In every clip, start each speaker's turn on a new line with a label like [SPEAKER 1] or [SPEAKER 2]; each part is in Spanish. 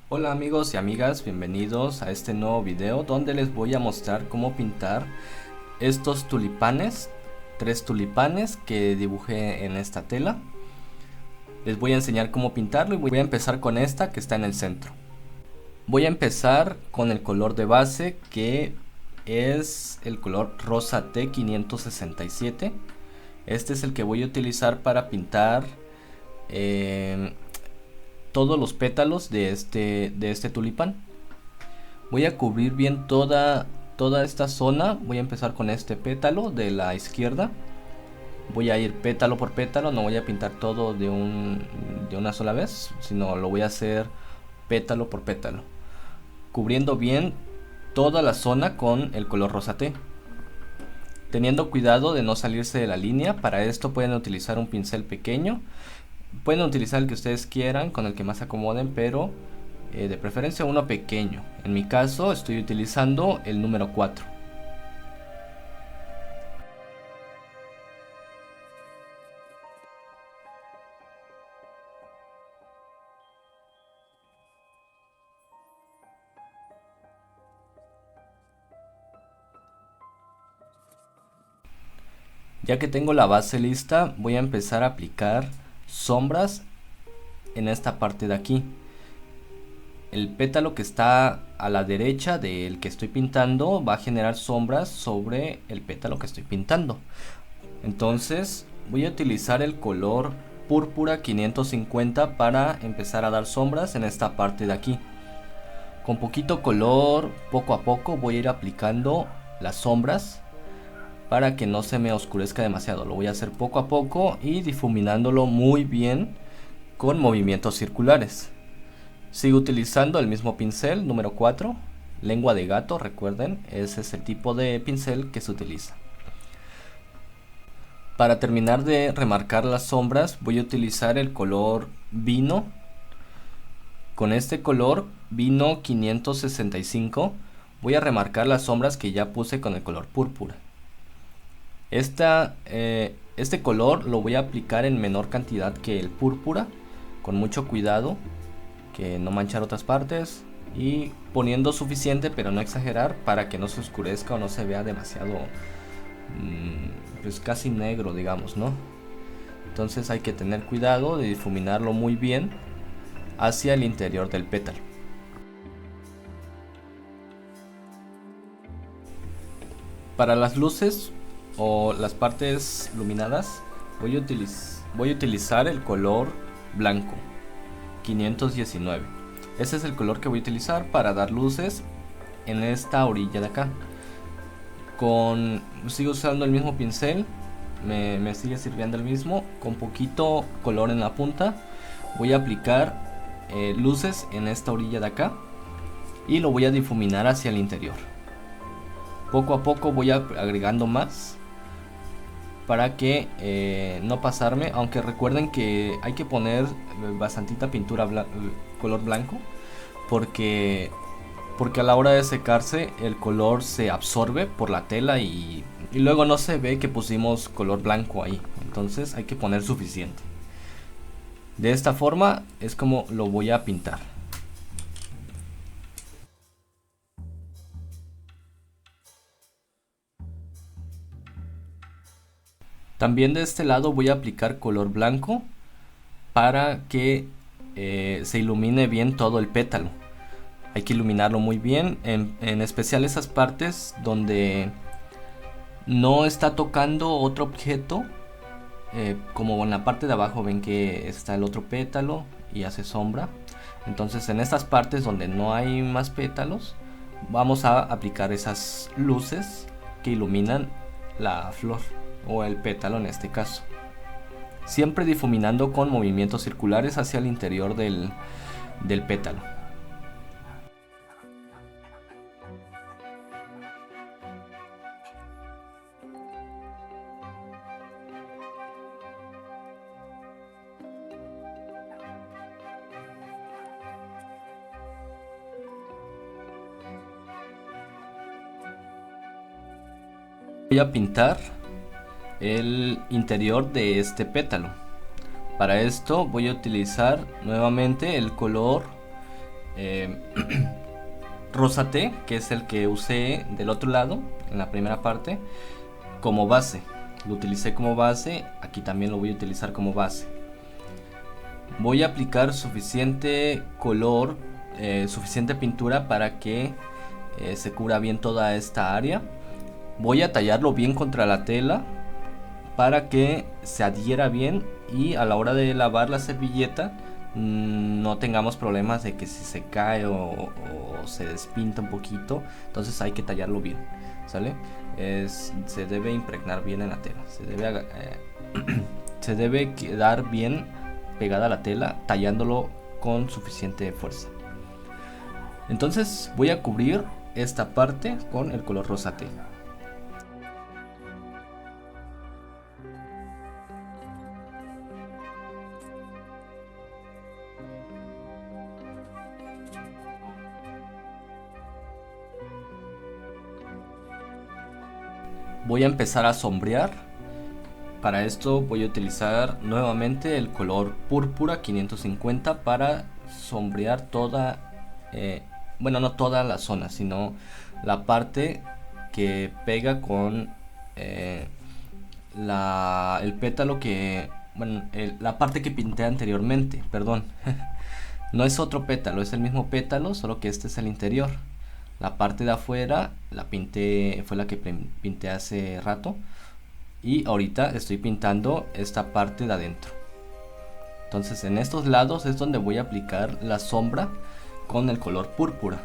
[SPEAKER 1] Hola amigos y amigas, bienvenidos a este nuevo video donde les voy a mostrar cómo pintar estos tulipanes, 3 tulipanes que dibujé en esta tela. Les voy a enseñar cómo pintarlo y voy a empezar con esta que está en el centro. Voy a empezar con el color de base que es el color rosa T567. Este es el que voy a utilizar para pintar todos los pétalos de este tulipán. Voy a cubrir bien toda esta zona. Voy a empezar con este pétalo de la izquierda. Voy a ir pétalo por pétalo, no voy a pintar todo de una sola vez, sino lo voy a hacer pétalo por pétalo, cubriendo bien toda la zona con el color rosa té, teniendo cuidado de no salirse de la línea. Para esto pueden utilizar un pincel pequeño, pueden utilizar el que ustedes quieran, con el que más se acomoden, pero de preferencia uno pequeño. En mi caso estoy utilizando el número 4. Ya que tengo la base lista, voy a empezar a aplicar sombras en esta parte de aquí. El pétalo que está a la derecha del que estoy pintando va a generar sombras sobre el pétalo que estoy pintando. Entonces voy a utilizar el color púrpura 550 para empezar a dar sombras en esta parte de aquí. Con poquito color, poco a poco voy a ir aplicando las sombras para que no se me oscurezca demasiado. Lo voy a hacer poco a poco y difuminándolo muy bien con movimientos circulares. Sigo utilizando el mismo pincel número 4, lengua de gato, recuerden, ese es el tipo de pincel que se utiliza. Para terminar de remarcar las sombras voy a utilizar el color vino. Con este color vino 565 voy a remarcar las sombras que ya puse con el color púrpura. Este color lo voy a aplicar en menor cantidad que el púrpura, con mucho cuidado que no manchar otras partes, y poniendo suficiente pero no exagerar para que no se oscurezca o no se vea demasiado pues casi negro, digamos, ¿no? Entonces hay que tener cuidado de difuminarlo muy bien hacia el interior del pétalo. Para las luces o las partes iluminadas voy a utilizar el color blanco 519. Ese es el color que voy a utilizar para dar luces en esta orilla de acá. Sigo usando el mismo pincel, me sigue sirviendo el mismo, con poquito color en la punta. Voy a aplicar luces en esta orilla de acá y lo voy a difuminar hacia el interior. Poco a poco voy agregando más para que no pasarme, aunque recuerden que hay que poner bastantita pintura color blanco, porque a la hora de secarse el color se absorbe por la tela y luego no se ve que pusimos color blanco ahí. Entonces hay que poner suficiente. De esta forma es como lo voy a pintar. También de este lado voy a aplicar color blanco para que se ilumine bien todo el pétalo. Hay que iluminarlo muy bien, en especial esas partes donde no está tocando otro objeto, como en la parte de abajo ven que está el otro pétalo y hace sombra. Entonces en estas partes donde no hay más pétalos vamos a aplicar esas luces que iluminan la flor o el pétalo en este caso, siempre difuminando con movimientos circulares hacia el interior del pétalo. Voy a pintar el interior de este pétalo. Para esto voy a utilizar nuevamente el color eh, Rosate, que es el que usé del otro lado, en la primera parte, como base. Lo utilicé como base, aquí también lo voy a utilizar como base. Voy a aplicar suficiente color, suficiente pintura para que se cubra bien toda esta área. Voy a tallarlo bien contra la tela para que se adhiera bien y a la hora de lavar la servilleta no tengamos problemas de que si se cae o se despinta un poquito. Entonces hay que tallarlo bien, ¿sale? Se debe impregnar bien en la tela, se debe quedar bien pegada a la tela, tallándolo con suficiente fuerza. Entonces voy a cubrir esta parte con el color rosate. Voy a empezar a sombrear. Para esto voy a utilizar nuevamente el color púrpura 550 para sombrear bueno, no toda la zona, sino la parte que pega con el pétalo bueno, la parte que pinté anteriormente, perdón. No es otro pétalo, es el mismo pétalo, solo que este es el interior. La parte de afuera fue la que pinté hace rato. Y ahorita estoy pintando esta parte de adentro. Entonces en estos lados es donde voy a aplicar la sombra con el color púrpura.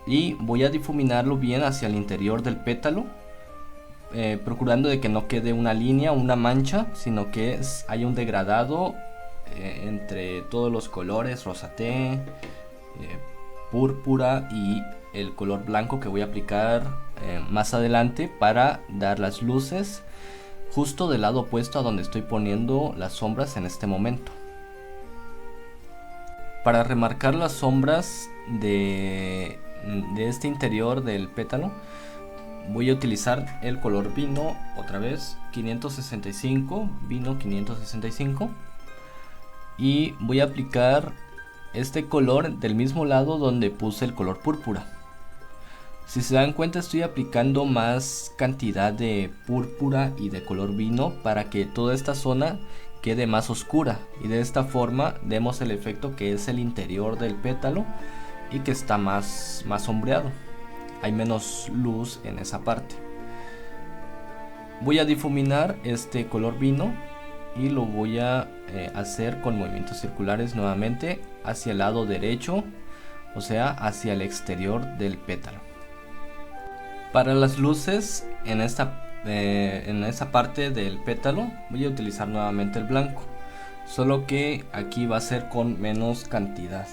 [SPEAKER 1] Y voy a difuminarlo bien hacia el interior del pétalo. Procurando de que no quede una línea o una mancha, sino que haya un degradado entre todos los colores, rosate, púrpura y el color blanco que voy a aplicar más adelante para dar las luces justo del lado opuesto a donde estoy poniendo las sombras en este momento. Para remarcar las sombras de este interior del pétalo, voy a utilizar el color vino, otra vez 565, vino 565, y voy a aplicar este color del mismo lado donde puse el color púrpura. Si se dan cuenta, estoy aplicando más cantidad de púrpura y de color vino para que toda esta zona quede más oscura, y de esta forma demos el efecto que es el interior del pétalo y que está más sombreado. Hay menos luz en esa parte. Voy a difuminar este color vino y lo voy a hacer con movimientos circulares nuevamente hacia el lado derecho, o sea, hacia el exterior del pétalo. Para las luces en esta parte del pétalo voy a utilizar nuevamente el blanco, solo que aquí va a ser con menos cantidad.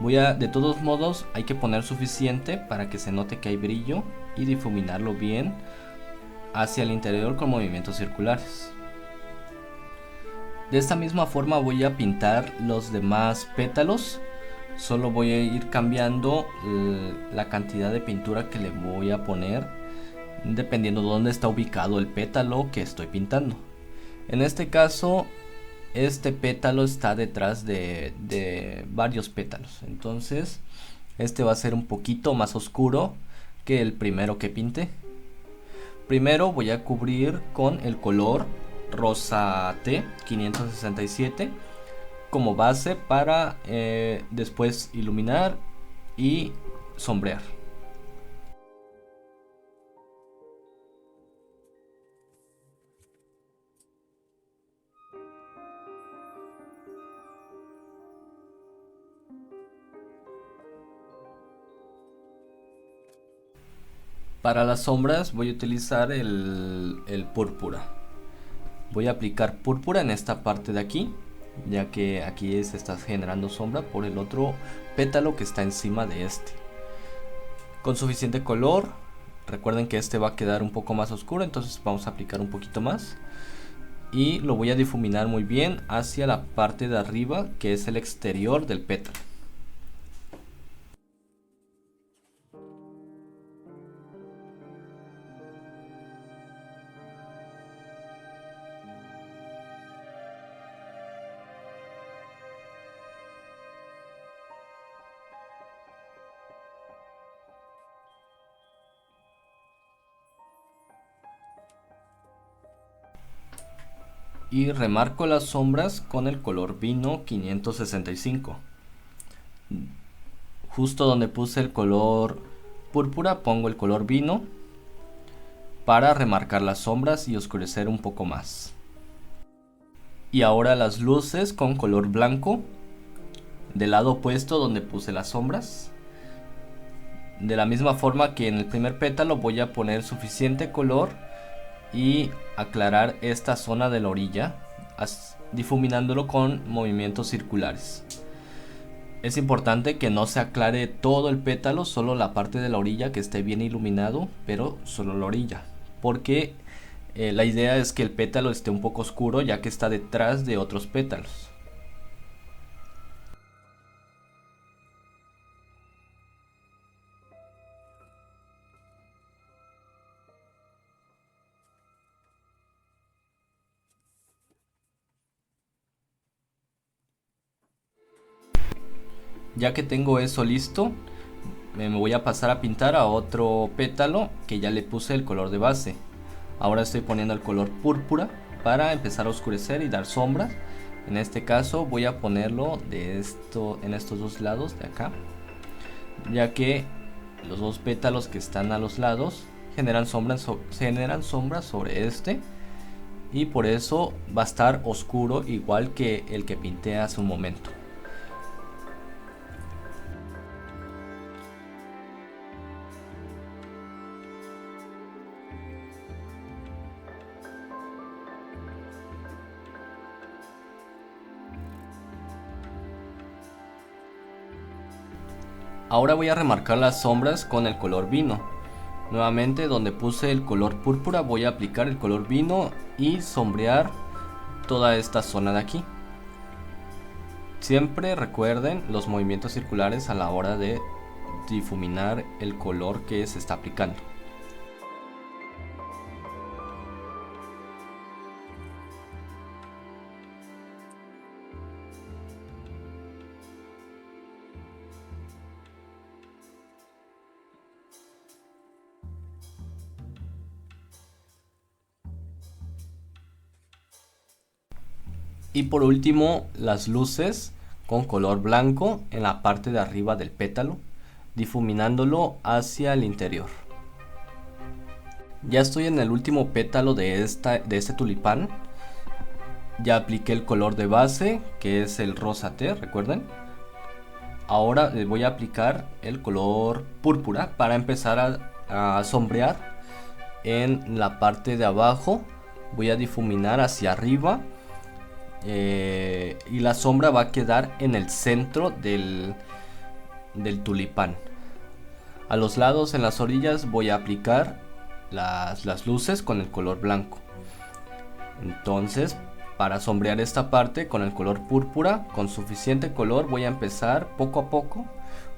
[SPEAKER 1] De todos modos hay que poner suficiente para que se note que hay brillo y difuminarlo bien hacia el interior con movimientos circulares. De esta misma forma voy a pintar los demás pétalos. Solo voy a ir cambiando la cantidad de pintura que le voy a poner dependiendo de dónde está ubicado el pétalo que estoy pintando. En este caso, este pétalo está detrás de varios pétalos, entonces este va a ser un poquito más oscuro que el primero que pinté. Primero voy a cubrir con el color rosate 567 como base para después iluminar y sombrear. Para las sombras voy a utilizar el púrpura. Voy a aplicar púrpura en esta parte de aquí, ya que aquí se está generando sombra por el otro pétalo que está encima de este. Con suficiente color, recuerden que este va a quedar un poco más oscuro, entonces vamos a aplicar un poquito más. Y lo voy a difuminar muy bien hacia la parte de arriba, que es el exterior del pétalo. y remarco las sombras con el color vino 565. Justo donde puse el color púrpura pongo el color vino para remarcar las sombras y oscurecer un poco más. Y ahora las luces con color blanco del lado opuesto donde puse las sombras. De la misma forma que en el primer pétalo voy a poner suficiente color y aclarar esta zona de la orilla, difuminándolo con movimientos circulares. Es importante que no se aclare todo el pétalo, solo la parte de la orilla que esté bien iluminado, pero solo la orilla, porque la idea es que el pétalo esté un poco oscuro ya que está detrás de otros pétalos. Ya que tengo eso listo, me voy a pasar a pintar a otro pétalo que ya le puse el color de base. Ahora estoy poniendo el color púrpura para empezar a oscurecer y dar sombras. En este caso voy a ponerlo en estos dos lados de acá, ya que los dos pétalos que están a los lados generan sombras sobre este, y por eso va a estar oscuro igual que el que pinté hace un momento. Ahora voy a remarcar las sombras con el color vino. Nuevamente donde puse el color púrpura voy a aplicar el color vino y sombrear toda esta zona de aquí. Siempre recuerden los movimientos circulares a la hora de difuminar el color que se está aplicando. Y por último, las luces con color blanco en la parte de arriba del pétalo, difuminándolo hacia el interior. Ya estoy en el último pétalo de este tulipán. Ya apliqué el color de base, que es el rosa té, recuerden. Ahora le voy a aplicar el color púrpura para empezar a sombrear en la parte de abajo. Voy a difuminar hacia arriba. Y la sombra va a quedar en el centro del tulipán. A los lados, en las orillas, voy a aplicar las luces con el color blanco. Entonces, para sombrear esta parte con el color púrpura, con suficiente color, voy a empezar poco a poco.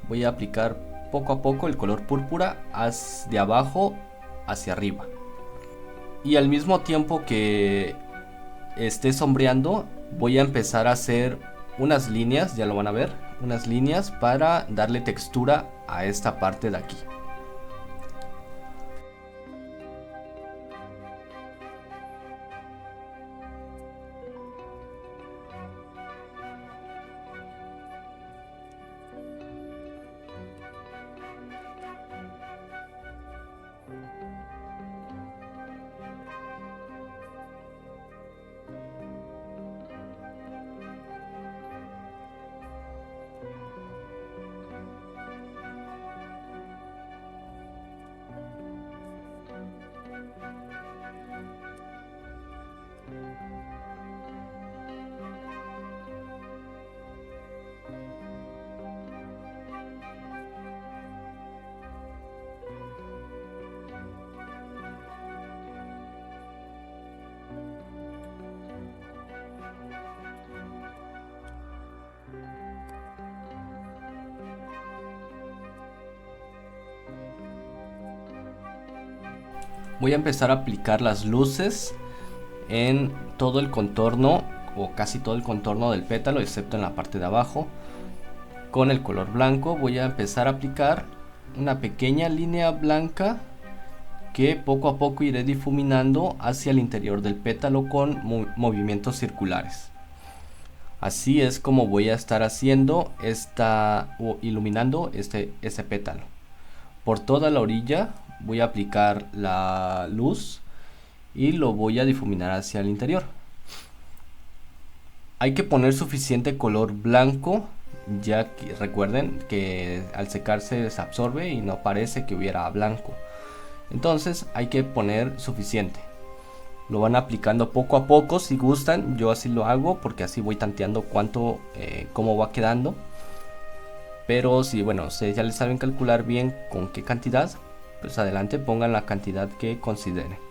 [SPEAKER 1] Voy a aplicar poco a poco el color púrpura de abajo hacia arriba. Y al mismo tiempo que esté sombreando, voy a empezar a hacer unas líneas, ya lo van a ver, unas líneas para darle textura a esta parte de aquí. Voy a empezar a aplicar las luces en todo el contorno o casi todo el contorno del pétalo, excepto en la parte de abajo. Con el color blanco voy a empezar a aplicar una pequeña línea blanca que poco a poco iré difuminando hacia el interior del pétalo con movimientos circulares. Así es como voy a estar haciendo iluminando este pétalo. Por toda la orilla voy a aplicar la luz y lo voy a difuminar hacia el interior. Hay que poner suficiente color blanco, ya que recuerden que al secarse se absorbe y no parece que hubiera blanco. Entonces hay que poner suficiente. Lo van aplicando poco a poco si gustan. Yo así lo hago porque así voy tanteando cómo va quedando. Pero si ustedes ya les saben calcular bien con qué cantidad, pues adelante pongan la cantidad que consideren.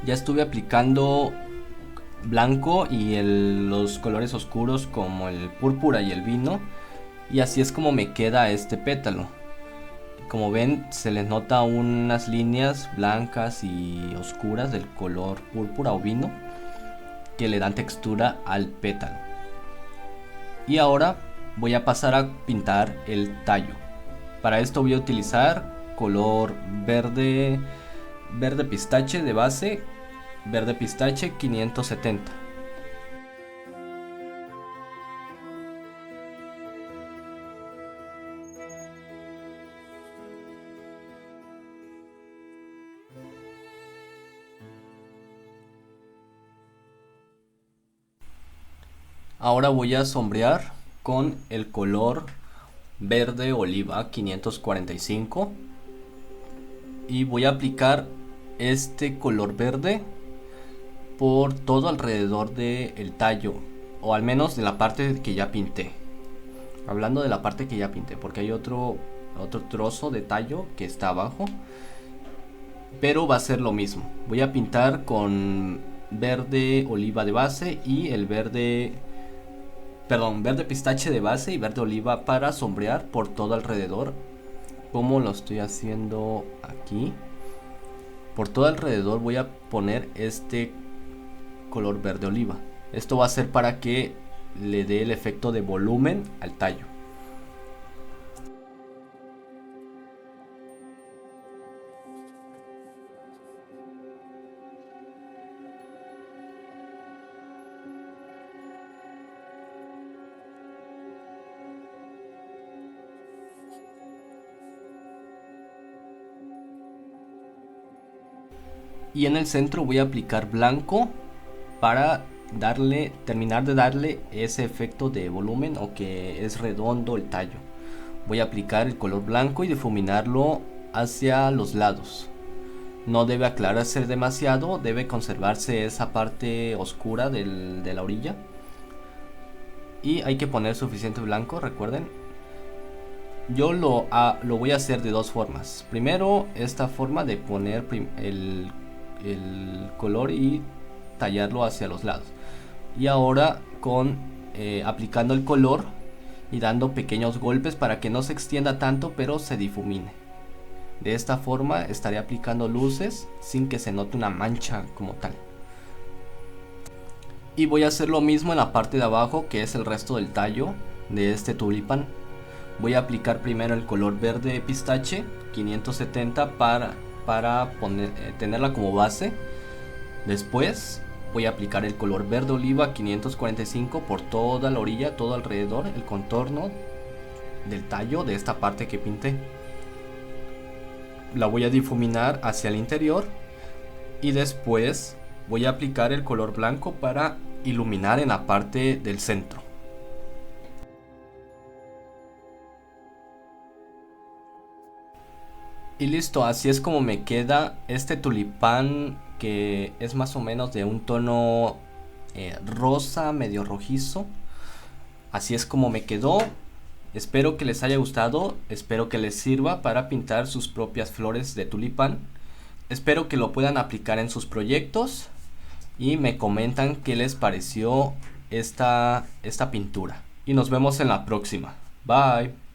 [SPEAKER 1] Ya estuve aplicando blanco y los colores oscuros como el púrpura y el vino, y así es como me queda este pétalo. Como ven, se les nota unas líneas blancas y oscuras del color púrpura o vino que le dan textura al pétalo. Y ahora voy a pasar a pintar el tallo. Para esto voy a utilizar color verde pistache de base, verde pistache 570. Ahora voy a sombrear con el color verde oliva 545 y voy a aplicar este color verde por todo alrededor del tallo, o al menos de la parte que ya pinté. Hablando de la parte que ya pinté, porque hay otro trozo de tallo que está abajo, pero va a ser lo mismo. Voy a pintar con verde oliva de base y el verde pistache de base y verde oliva para sombrear por todo alrededor, como lo estoy haciendo aquí. Por todo alrededor voy a poner este color verde oliva. Esto va a ser para que le dé el efecto de volumen al tallo. Y en el centro voy a aplicar blanco para terminar de darle ese efecto de volumen, o que es redondo el tallo. Voy a aplicar el color blanco y difuminarlo hacia los lados. No debe aclararse demasiado, debe conservarse esa parte oscura de la orilla. Y hay que poner suficiente blanco, recuerden. Yo lo voy a hacer de dos formas. Primero, esta forma de poner el color y tallarlo hacia los lados, y ahora aplicando el color y dando pequeños golpes para que no se extienda tanto pero se difumine. De esta forma estaré aplicando luces sin que se note una mancha como tal. Y voy a hacer lo mismo en la parte de abajo, que es el resto del tallo de este tulipán. Voy a aplicar primero el color verde pistache 570 para tenerla como base. Después voy a aplicar el color verde oliva 545 por toda la orilla, todo alrededor, el contorno del tallo de esta parte que pinté. La voy a difuminar hacia el interior y después Voy a aplicar el color blanco para iluminar en la parte del centro. Y listo, así es como me queda este tulipán, que es más o menos de un tono rosa, medio rojizo. Así es como me quedó. Espero que les haya gustado, espero que les sirva para pintar sus propias flores de tulipán. Espero que lo puedan aplicar en sus proyectos y me comentan qué les pareció esta pintura. Y nos vemos en la próxima. Bye.